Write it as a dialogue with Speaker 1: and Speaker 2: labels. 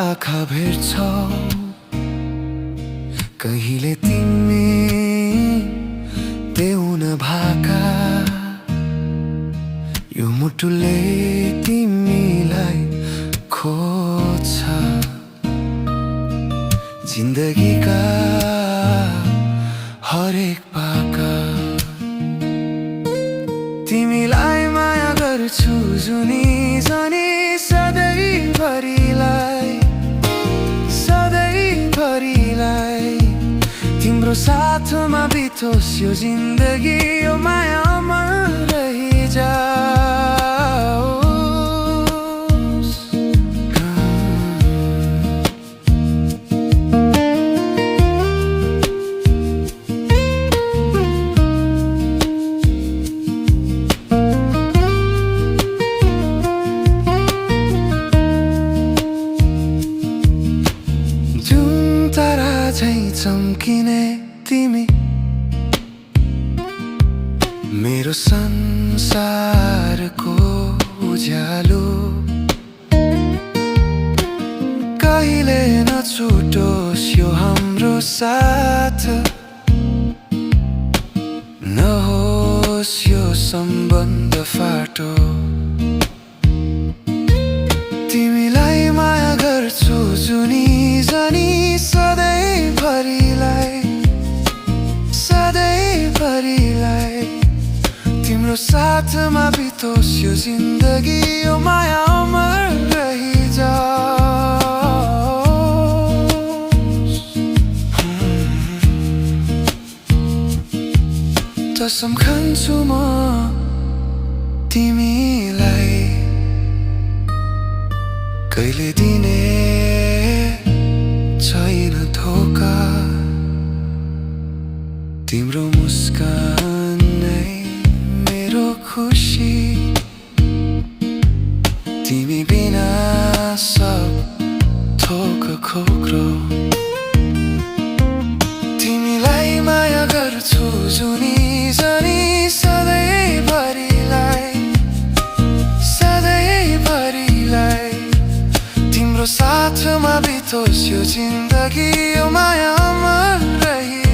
Speaker 1: आँखा भेट्छौ कहिले तिमी देउन भाका यो मुटुले तिमीलाई खोज्छ जिन्दगीका हरेक पाका तिमीलाई माया गर्छु जुनी जनी सधैँभरिलाई तिम्रो साथमा बितोस् यो जिन्दगी यो माया अमर रहिजाओस् तारा झैं चम्किने तिमी मेरो संसारको उज्यालो कहिले नछुटोस् यो हाम्रो साथ नहोस् यो सम्बन्ध फाटो तिमीलाई माया गर्छु जुनी जनी सधैँभरिलाई तिम्रो साथमा बितोस् यो जिन्दगी यो माया अमर रहिजाओस् कसम खान्छु म तिमीलाई कहिले दिने छैन धोका तिम्रो मुस्कान नै मेरो खुसी तिमी बिना सब थोक खोक्रो तिमीलाई माया गर्छु जुनी जनी सधैँभरिलाई तिम्रो साथमा बितोस् यो जिन्दगी यो माया अमर रहि